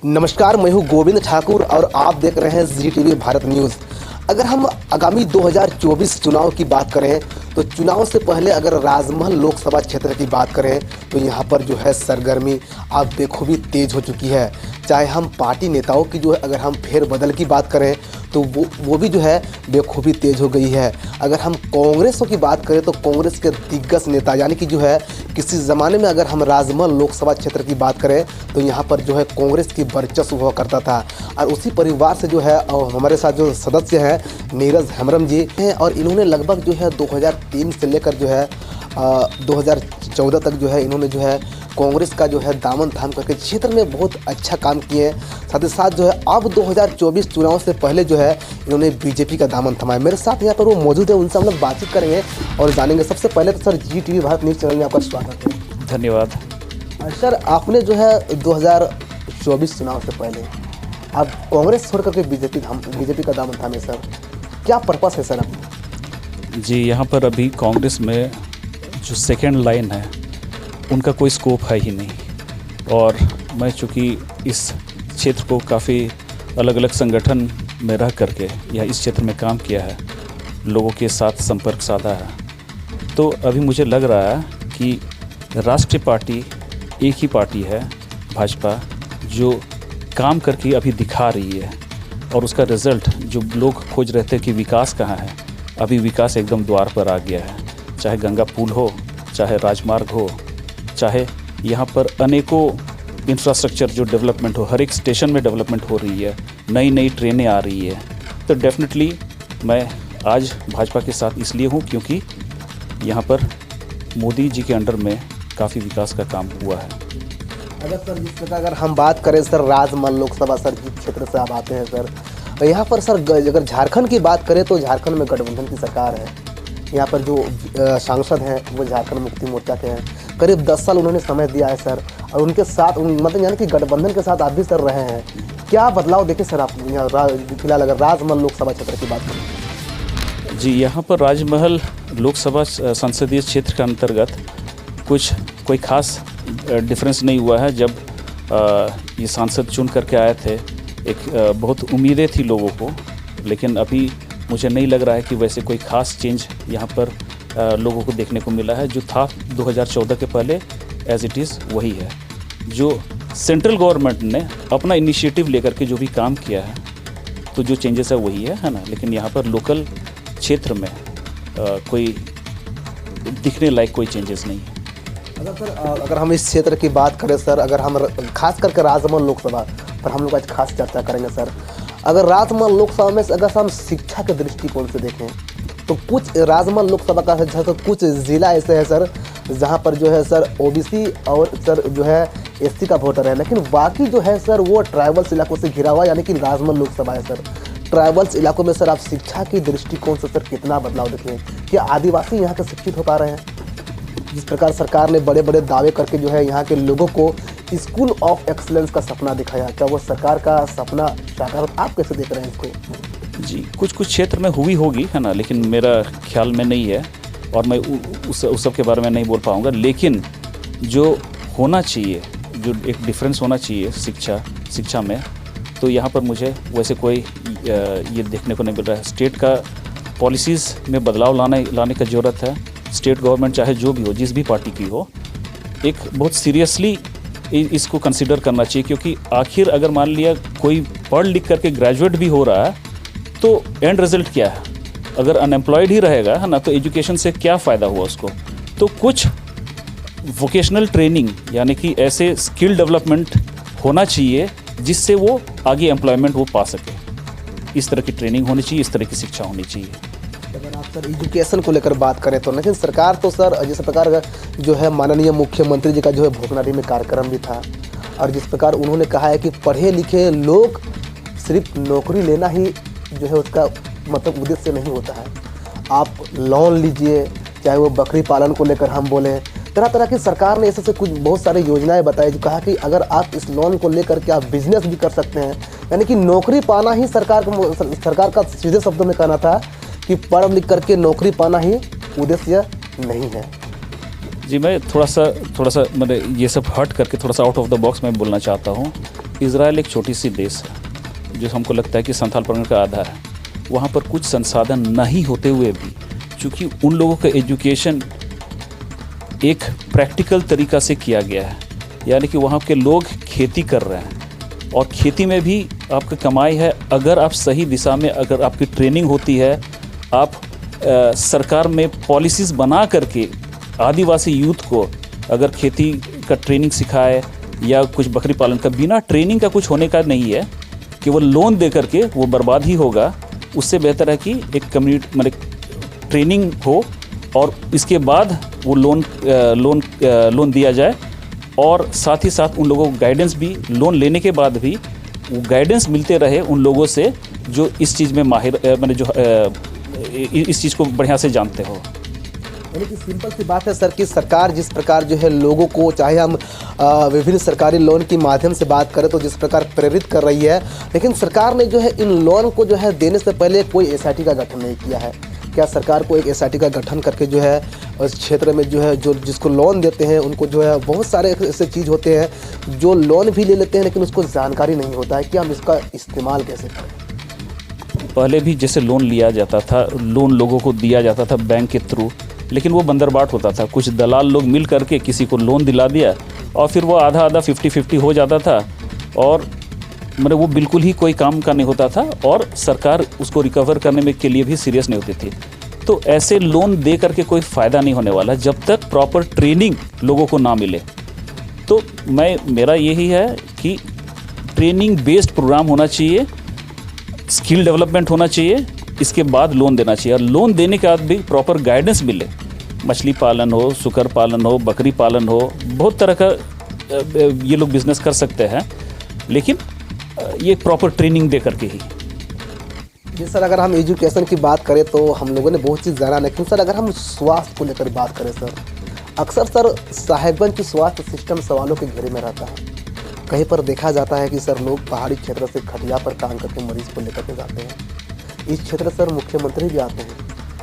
नमस्कार, मैं हूं गोविंद ठाकुर और आप देख रहे हैं जी टीवी भारत न्यूज़। अगर हम आगामी 2024 चुनाव की बात करें तो चुनाव से पहले अगर राजमहल लोकसभा क्षेत्र की बात करें तो यहाँ पर जो है सरगर्मी आप बेखूबी तेज हो चुकी है। चाहे हम पार्टी नेताओं की जो है अगर हम फेरबदल की बात करें तो वो भी जो है बेखूबी तेज हो गई है। अगर हम कांग्रेसों की बात करें तो कांग्रेस के दिग्गज नेता यानी कि जो है किसी ज़माने में अगर हम राजमहल लोकसभा क्षेत्र की बात करें तो यहाँ पर जो है कांग्रेस की वर्चस्व हुआ करता था और उसी परिवार से जो है और हमारे साथ जो सदस्य हैं नीरज हेम्ब्रम जी हैं और इन्होंने लगभग जो है 2003 से लेकर जो है 2014 तक जो है इन्होंने जो है कांग्रेस का जो है दामन थाम करके क्षेत्र में बहुत अच्छा काम किए हैं। साथ ही साथ जो है अब 2024 चुनाव से पहले जो है इन्होंने बीजेपी का दामन थमाया। मेरे साथ यहाँ पर वो मौजूद है, उनसे हम लोग बातचीत करेंगे और जानेंगे। सबसे पहले तो सर जी टीवी भारत न्यूज़ चैनल में आपका स्वागत है। धन्यवाद। सर आपने जो है 2024 चुनाव से पहले आप कांग्रेस छोड़ करके बीजेपी का दामन थामे सर, क्या पर्पस है सर आपका? जी, यहाँ पर अभी कांग्रेस में जो सेकेंड लाइन है उनका कोई स्कोप है ही नहीं और मैं चूँकि इस क्षेत्र को काफ़ी अलग अलग संगठन में रह करके या इस क्षेत्र में काम किया है, लोगों के साथ संपर्क साधा है, तो अभी मुझे लग रहा है कि राष्ट्रीय पार्टी एक ही पार्टी है भाजपा जो काम करके अभी दिखा रही है और उसका रिज़ल्ट जो लोग खोज रहे थे कि विकास कहाँ है, अभी विकास एकदम द्वार पर आ गया है। चाहे गंगा पुल हो, चाहे राजमार्ग हो, चाहे यहाँ पर अनेकों इंफ्रास्ट्रक्चर जो डेवलपमेंट हो, हर एक स्टेशन में डेवलपमेंट हो रही है, नई नई ट्रेनें आ रही है। तो डेफिनेटली मैं आज भाजपा के साथ इसलिए हूँ क्योंकि यहाँ पर मोदी जी के अंडर में काफ़ी विकास का काम हुआ है। अगर सर जिस प्रकार अगर हम बात करें सर राजमहल लोकसभा सर जिस क्षेत्र से आप आते हैं सर, यहाँ पर सर अगर झारखंड की बात करें तो झारखंड में गठबंधन की सरकार है। यहाँ पर जो सांसद हैं वो झारखंड मुक्ति मोर्चा के हैं। करीब 10 साल उन्होंने समय दिया है सर और उनके साथ मतलब यानी कि गठबंधन के साथ आप भी सर रहे हैं। क्या बदलाव देखे सर आप यहाँ फिलहाल अगर राजमहल लोकसभा क्षेत्र की बात करें? जी, यहाँ पर राजमहल लोकसभा संसदीय क्षेत्र के अंतर्गत कोई खास डिफरेंस नहीं हुआ है। जब ये सांसद चुन करके आए थे एक बहुत उम्मीदें थी लोगों को, लेकिन अभी मुझे नहीं लग रहा है कि वैसे कोई ख़ास चेंज यहाँ पर लोगों को देखने को मिला है। जो था 2014 के पहले एज इट इज़ वही है। जो सेंट्रल गवर्नमेंट ने अपना इनिशिएटिव लेकर के जो भी काम किया है तो जो चेंजेस है वही है ना, लेकिन यहाँ पर लोकल क्षेत्र में कोई दिखने लायक कोई चेंजेस नहीं है। अगर हम इस क्षेत्र की बात करें सर, अगर हम खास करके राजमहल लोकसभा पर हम लोग आज खास चर्चा करेंगे सर। अगर राजमहल लोकसभा में अगर हम शिक्षा के दृष्टिकोण से देखें तो कुछ राजमहल लोकसभा का है तो कुछ ज़िला ऐसे है सर जहां पर जो है सर ओबीसी और सर जो है एससी का वोटर है, लेकिन बाकी जो है सर वो ट्राइबल्स इलाकों से घिरा हुआ यानी कि राजमहल लोकसभा है सर। ट्राइबल्स इलाकों में सर आप शिक्षा के दृष्टिकोण से सर कितना बदलाव देखें? क्या आदिवासी यहाँ के शिक्षित हो पा रहे हैं? जिस प्रकार सरकार ने बड़े बड़े दावे करके जो है यहाँ के लोगों को स्कूल ऑफ एक्सलेंस का सपना दिखाया, क्या वो सरकार का सपना साकार? आप कैसे देख रहे हैं इसको? जी, कुछ क्षेत्र में हुई होगी है ना, लेकिन मेरा ख्याल में नहीं है और मैं उस सब के बारे में नहीं बोल पाऊँगा। लेकिन जो होना चाहिए, जो एक डिफरेंस होना चाहिए शिक्षा में, तो यहाँ पर मुझे वैसे कोई ये देखने को नहीं मिल रहा है। स्टेट का पॉलिसीज़ में बदलाव लाने का ज़रूरत है। स्टेट गवर्नमेंट चाहे जो भी हो, जिस भी पार्टी की हो, एक बहुत सीरियसली इसको कंसिडर करना चाहिए, क्योंकि आखिर अगर मान लिया कोई पढ़ लिख करके ग्रेजुएट भी हो रहा है तो एंड रिजल्ट क्या है? अगर अनएम्प्लॉयड ही रहेगा है ना, तो एजुकेशन से क्या फ़ायदा हुआ उसको? तो कुछ वोकेशनल ट्रेनिंग यानी कि ऐसे स्किल डेवलपमेंट होना चाहिए जिससे वो आगे एम्प्लॉयमेंट वो पा सके। इस तरह की ट्रेनिंग होनी चाहिए, इस तरह की शिक्षा होनी चाहिए। अगर आप सर एजुकेशन को लेकर बात करें तो लेकिन सरकार तो सर जिस प्रकार जो है माननीय मुख्यमंत्री जी का जो है भोगनाडी में कार्यक्रम भी था और जिस प्रकार उन्होंने कहा है कि पढ़े लिखे लोग सिर्फ नौकरी लेना ही जो है उसका मतलब उद्देश्य नहीं होता है। आप लोन लीजिए, चाहे वो बकरी पालन को लेकर हम बोलें, तरह तरह की सरकार ने ऐसे कुछ बहुत सारी योजनाएं बताई जो कहा कि अगर आप इस लोन को लेकर के आप बिजनेस भी कर सकते हैं। यानी कि नौकरी पाना ही सरकार का सीधे शब्दों में कहना था कि पढ़ लिख करके नौकरी पाना ही उद्देश्य नहीं है। जी, मैं थोड़ा सा मतलब ये सब हट करके थोड़ा सा आउट ऑफ द बॉक्स में बोलना चाहता हूँ इज़राइल एक छोटी सी देश है जो हमको लगता है कि संथाल परगना का आधा है। वहाँ पर कुछ संसाधन नहीं होते हुए भी चूँकि उन लोगों का एजुकेशन एक प्रैक्टिकल तरीक़ा से किया गया है, यानी कि वहाँ के लोग खेती कर रहे हैं और खेती में भी आपका कमाई है। अगर आप सही दिशा में, अगर आपकी ट्रेनिंग होती है, आप सरकार में पॉलिसीज़ बना करके आदिवासी यूथ को अगर खेती का ट्रेनिंग सिखाए या कुछ बकरी पालन का, बिना ट्रेनिंग का कुछ होने का नहीं है, केवल लोन दे करके वो बर्बाद ही होगा। उससे बेहतर है कि एक कम्युनिटी मतलब ट्रेनिंग हो और इसके बाद वो लोन दिया जाए और साथ ही साथ उन लोगों को गाइडेंस भी, लोन लेने के बाद भी वो गाइडेंस मिलते रहे उन लोगों से जो इस चीज़ में माहिर मैंने जो इस चीज़ को बढ़िया से जानते हो। यानी कि सिंपल सी बात है सर कि सरकार जिस प्रकार जो है लोगों को, चाहे हम विभिन्न सरकारी लोन के माध्यम से बात करें तो जिस प्रकार प्रेरित कर रही है, लेकिन सरकार ने जो है इन लोन को जो है देने से पहले कोई एसआईटी का गठन नहीं किया है। क्या सरकार को एक एसआईटी का गठन करके जो है उस क्षेत्र में जो है जो जिसको लोन देते हैं उनको जो है, बहुत सारे ऐसे चीज़ होते हैं जो लोन भी ले लेते हैं लेकिन उसको जानकारी नहीं होता है कि हम इसका इस्तेमाल कैसे करें। पहले भी जैसे लोन लिया जाता था, लोन लोगों को दिया जाता था बैंक के थ्रू, लेकिन वो बंदरबाट होता था। कुछ दलाल लोग मिल करके किसी को लोन दिला दिया और फिर वो आधा 50-50 हो जाता था और मतलब वो बिल्कुल ही कोई काम का नहीं होता था और सरकार उसको रिकवर करने में के लिए भी सीरियस नहीं होती थी। तो ऐसे लोन दे करके कोई फ़ायदा नहीं होने वाला जब तक प्रॉपर ट्रेनिंग लोगों को ना मिले। तो मेरा यही है कि ट्रेनिंग बेस्ड प्रोग्राम होना चाहिए, स्किल डेवलपमेंट होना चाहिए, इसके बाद लोन देना चाहिए और लोन देने के बाद भी प्रॉपर गाइडेंस मिले। मछली पालन हो, सुकर पालन हो, बकरी पालन हो, बहुत तरह का ये लोग बिजनेस कर सकते हैं, लेकिन ये प्रॉपर ट्रेनिंग दे करके ही। जी सर, अगर हम एजुकेशन की बात करें तो हम लोगों ने बहुत चीज़ जाना, लेकिन सर अगर हम स्वास्थ्य को लेकर बात करें सर, अक्सर सर साहिबगंज की स्वास्थ्य सिस्टम सवालों के घेरे में रहता है। कहीं पर देखा जाता है कि सर लोग पहाड़ी क्षेत्र से खटिया पर काम करके मरीज को लेकर के जाते हैं। इस क्षेत्र सर मुख्यमंत्री भी आते हैं।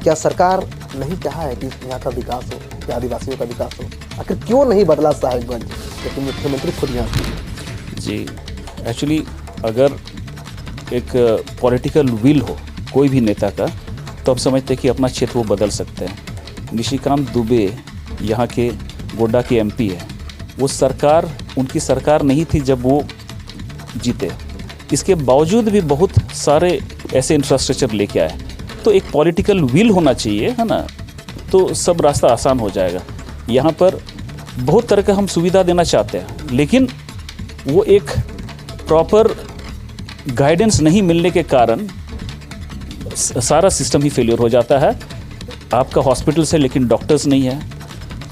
क्या सरकार नहीं चाहा है कि यहाँ का विकास हो, कि आदिवासियों का विकास हो? आखिर क्यों नहीं बदला साहिबगंज, लेकिन मुख्यमंत्री खुद यहाँ से? जी, एक्चुअली अगर एक पॉलिटिकल विल हो कोई भी नेता का, तो हम समझते हैं कि अपना क्षेत्र वो बदल सकते हैं। निशिकांत दुबे यहाँ के गोड्डा के एमपी है, वो सरकार उनकी सरकार नहीं थी जब वो जीते, इसके बावजूद भी बहुत सारे ऐसे इंफ्रास्ट्रक्चर लेके आए। तो एक पॉलिटिकल विल होना चाहिए, है ना, तो सब रास्ता आसान हो जाएगा। यहाँ पर बहुत तरह का हम सुविधा देना चाहते हैं, लेकिन वो एक प्रॉपर गाइडेंस नहीं मिलने के कारण सारा सिस्टम ही फेलियर हो जाता है। आपका हॉस्पिटल्स है लेकिन डॉक्टर्स नहीं है,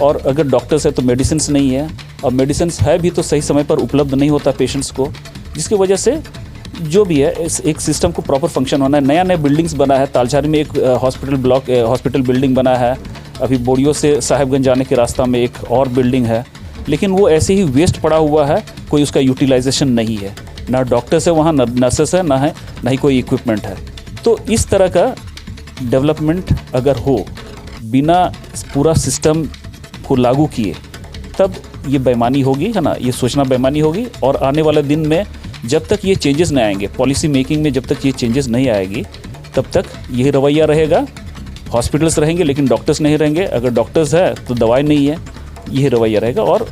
और अगर डॉक्टर्स है तो मेडिसिन्स नहीं है, और मेडिसिन्स है भी तो सही समय पर उपलब्ध नहीं होता पेशेंट्स को, जिसकी वजह से जो भी है एक सिस्टम को प्रॉपर फंक्शन होना है। नया नया बिल्डिंग्स बना है, तालझारी में एक हॉस्पिटल बिल्डिंग बना है, अभी बोड़ियों से साहिबगंज जाने के रास्ता में एक और बिल्डिंग है, लेकिन वो ऐसे ही वेस्ट पड़ा हुआ है, कोई उसका यूटिलाइजेशन नहीं है। ना डॉक्टर्स है वहाँ, ना नर्सेस है, ना ही कोई इक्विपमेंट है। तो इस तरह का डेवलपमेंट अगर हो बिना पूरा सिस्टम को लागू किए, तब ये बेईमानी होगी, है ना, ये सोचना बेईमानी होगी। और आने वाले दिन में जब तक ये चेंजेस नहीं आएंगे, पॉलिसी मेकिंग में जब तक ये चेंजेस नहीं आएगी, तब तक यही रवैया रहेगा। हॉस्पिटल्स रहेंगे लेकिन डॉक्टर्स नहीं रहेंगे, अगर डॉक्टर्स है तो दवाई नहीं है, यही रवैया रहेगा। और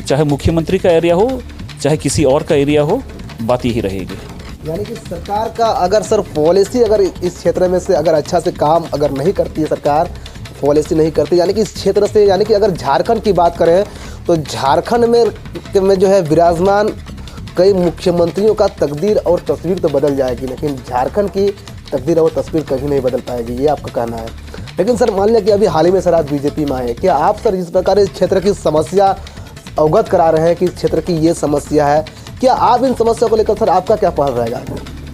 चाहे मुख्यमंत्री का एरिया हो, चाहे किसी और का एरिया हो, बात यही रहेगी। यानी कि सरकार का अगर सर पॉलिसी अगर इस क्षेत्र में से अगर अच्छा से काम अगर नहीं करती है, सरकार पॉलिसी नहीं करती, यानी कि इस क्षेत्र से, यानी कि अगर झारखंड की बात करें तो झारखंड में जो है विराजमान कई मुख्यमंत्रियों का तकदीर और तस्वीर तो बदल जाएगी, लेकिन झारखंड की तकदीर और तस्वीर कभी नहीं बदल पाएगी, ये आपका कहना है। लेकिन सर मान लिया कि अभी हाल ही में सर आप बीजेपी में आए, क्या आप सर जिस प्रकार इस क्षेत्र की समस्या अवगत करा रहे हैं कि इस क्षेत्र की ये समस्या है, क्या आप इन समस्या को लेकर सर आपका क्या पहल रहेगा?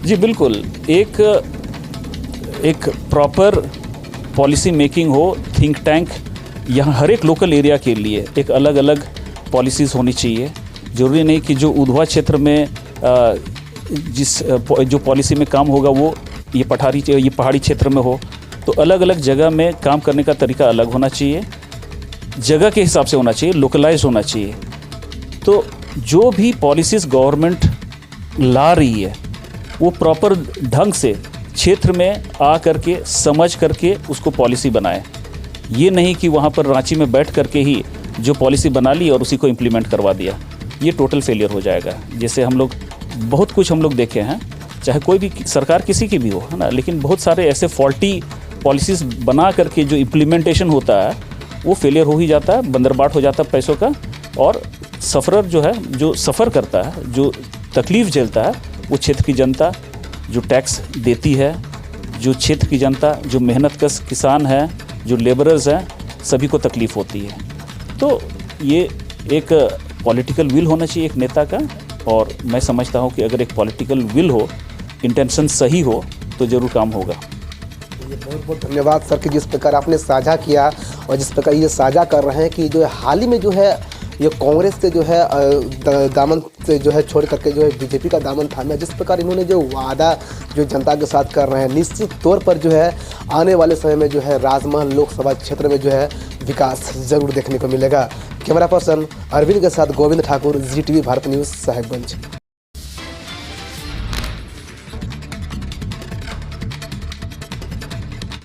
जी बिल्कुल, एक प्रॉपर पॉलिसी मेकिंग हो, थिंक टैंक यहाँ हर एक लोकल एरिया के लिए एक अलग अलग पॉलिसीज़ होनी चाहिए। ज़रूरी नहीं कि जो उधवा क्षेत्र में जो पॉलिसी में काम होगा वो ये पहाड़ी क्षेत्र में हो, तो अलग अलग जगह में काम करने का तरीका अलग होना चाहिए, जगह के हिसाब से होना चाहिए, लोकलाइज होना चाहिए। तो जो भी पॉलिसीज़ गवर्नमेंट ला रही है वो प्रॉपर ढंग से क्षेत्र में आ करके समझ करके उसको पॉलिसी बनाए। ये नहीं कि वहाँ पर रांची में बैठ करके ही जो पॉलिसी बना ली और उसी को इम्प्लीमेंट करवा दिया, ये टोटल फेलियर हो जाएगा। जैसे हम लोग बहुत कुछ हम लोग देखे हैं, चाहे कोई भी सरकार किसी की भी हो, है ना, लेकिन बहुत सारे ऐसे फॉल्टी पॉलिसीज़ बना करके जो इम्प्लीमेंटेशन होता है वो फेलियर हो ही जाता है, बंदरबाट हो जाता है पैसों का, और सफ़रर जो है, जो सफ़र करता है, जो तकलीफ़ झेलता है, वो क्षेत्र की जनता जो टैक्स देती है, जो क्षेत्र की जनता, जो मेहनतकश किसान है, जो लेबरर्स हैं, सभी को तकलीफ़ होती है। तो ये एक पॉलिटिकल विल होना चाहिए एक नेता का, और मैं समझता हूँ कि अगर एक पॉलिटिकल विल हो, इंटेंशन सही हो, तो ज़रूर काम होगा। बहुत बहुत धन्यवाद सर कि जिस प्रकार आपने साझा किया और जिस प्रकार ये साझा कर रहे हैं कि जो हाल ही में जो है ये कांग्रेस से जो है दामन से जो है छोड़ करके जो है बीजेपी का दामन थामा, जिस प्रकार इन्होंने जो वादा जो जनता के साथ कर रहे हैं, निश्चित तौर पर जो है आने वाले समय में जो है राजमहल लोकसभा क्षेत्र में जो है विकास जरूर देखने को मिलेगा। कैमरा पर्सन अरविंद के साथ गोविंद ठाकुर, ZTV भारत न्यूज़, साहिबगंज।